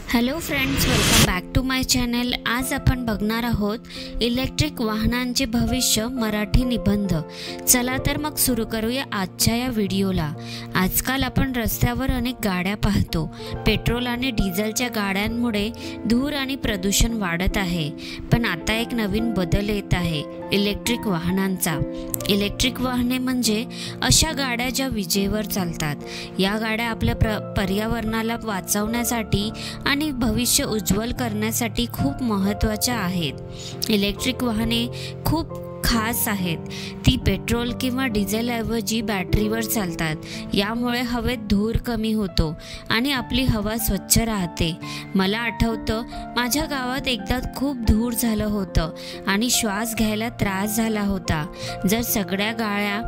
Hello friends, welcome back to my channel. आज आपण बघणार आहोत इलेक्ट्रिक वाहनांचे भविष्य मराठी निबंध। चला तर मग सुरू करूया आजच्या या व्हिडिओला। आजकाल आपण रस्त्यावर अनेक गाड्या पाहतो। पेट्रोल आणि डिझेलच्या गाड्यांमुळे धूर आणि प्रदूषण वाढत आहे, पण आता एक नवीन बदल येत आहे, इलेक्ट्रिक वाहनांचा। इलेक्ट्रिक वाहने म्हणजे अशा गाड्या ज्या विजेवर चालतात। या गाड्या आपल्या पर्यावरणाला वाचवण्यासाठी आणि भविष्य उज्ज्वल करण्यासाठी खूप महत्त्वाच्या आहेत। इलेक्ट्रिक वाहने खूप खास आहेत। ती पेट्रोल किंवा डिझेल ऐवजी बॅटरीवर चालतात। यामुळे हवेत धूर कमी होतो आणि आपली हवा स्वच्छ राहते। मला आठवतं, माझ्या गावात एकदा खूप धूर झालं होतं आणि श्वास घ्यायला त्रास झाला होता। जर सगळ्या गाड्या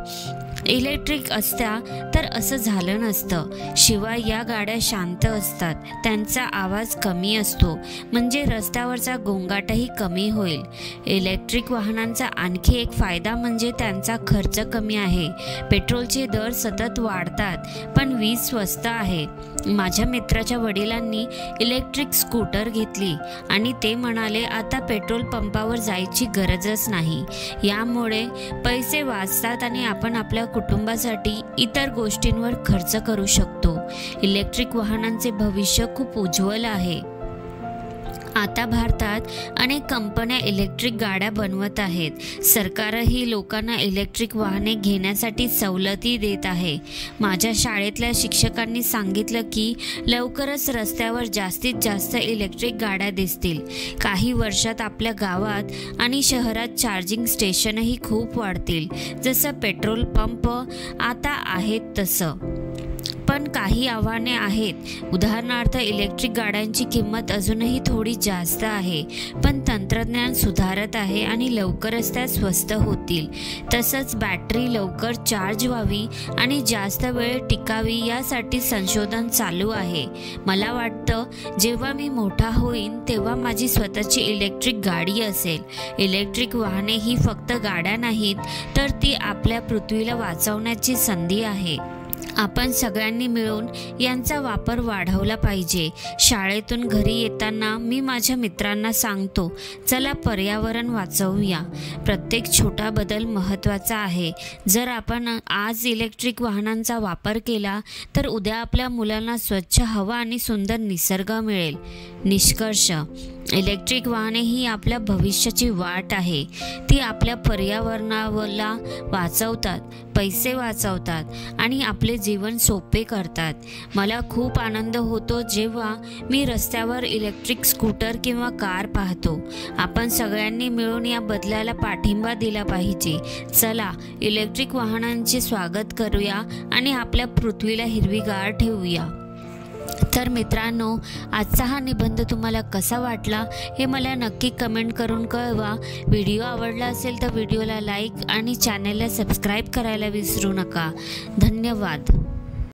इलेक्ट्रिक असत्या तर असं झालं नसतं। शिवाय या गाड्या शांत असतात, त्यांचा आवाज कमी असतो, म्हणजे रस्त्यावरचा गोंगाटही कमी होईल। इलेक्ट्रिक वाहनांचा आणखी एक फायदा म्हणजे त्यांचा खर्च कमी आहे। पेट्रोलचे दर सतत वाढतात, पण वीज स्वस्त आहे। माझ्या मित्राच्या वडिलांनी इलेक्ट्रिक स्कूटर घेतली आणि ते म्हणाले, आता पेट्रोल पंपावर जायची गरजच नाही। यामुळे पैसे वाचतात आणि आपण आपल्या कुटुंबासाठी इतर गोष्टींवर खर्च करू शकतो। इलेक्ट्रिक वाहनांचे भविष्य खूप उज्ज्वल आहे। आता भारतात अनेक कंपन्या इलेक्ट्रिक गाड्या बनवत आहेत। सरकारही लोकांना इलेक्ट्रिक वाहने घेण्यासाठी सवलती देत आहे। माझ्या शाळेतल्या शिक्षकांनी सांगितलं की लवकरच रस्त्यावर जास्तीत जास्त इलेक्ट्रिक गाड्या दिसतील। काही वर्षात आपल्या गावात आणि शहरात चार्जिंग स्टेशनही खूप वाढतील, जसं पेट्रोल पंप आता आहेत तसं। पण काही आव्हाने आहेत। उदाहरणार्थ, इलेक्ट्रिक गाड्यांची किंमत अजूनही थोडी जास्त आहे, पण तंत्रज्ञान सुधारत आहे आणि लवकरच त्या स्वस्त होतील। तसंच बॅटरी लवकर चार्ज व्हावी आणि जास्त वेळ टिकावी यासाठी संशोधन चालू आहे। मला वाटतं, जेव्हा मी मोठा होईन तेव्हा माझी स्वतःची इलेक्ट्रिक गाडी असेल। इलेक्ट्रिक वाहने ही फक्त गाड्या नाहीत, तर ती आपल्या पृथ्वीला वाचवण्याची संधी आहे। आपण सगळ्यांनी मिळून यांचा वापर वाढवला पाहिजे। शाळेतून घरी येताना मी माझ्या मित्रांना सांगतो, चला पर्यावरण वाचवूया। प्रत्येक छोटा बदल महत्त्वाचा आहे। जर आपण आज इलेक्ट्रिक वाहनांचा वापर केला तर उद्या आपल्या मुलांना स्वच्छ हवा आणि सुंदर निसर्ग मिळेल। निष्कर्ष, इलेक्ट्रिक वाहने ही आपल्या भविष्याची वाट आहे। ती आपल्या पर्यावरणाला वाचवतात, पैसे वाचवतात आणि आपले जीवन सोपे करतात। मला खूप आनंद होतो जेव्हा मी रस्त्यावर इलेक्ट्रिक स्कूटर किंवा कार पाहतो। आपण सगळ्यांनी मिळून या बदलाला पाठिंबा दिला पाहिजे। चला, इलेक्ट्रिक वाहनांचे स्वागत करूया आणि आपल्या पृथ्वीला हिरवीगार ठेवूया। तर मित्रांनो, आजचा हा निबंध तुम्हाला कसा वाटला हे मला नक्की कमेंट करून कळवा। व्हिडिओ आवडला असेल तर व्हिडिओला लाईक आणि चॅनलला सबस्क्राईब करायला विसरू नका। धन्यवाद।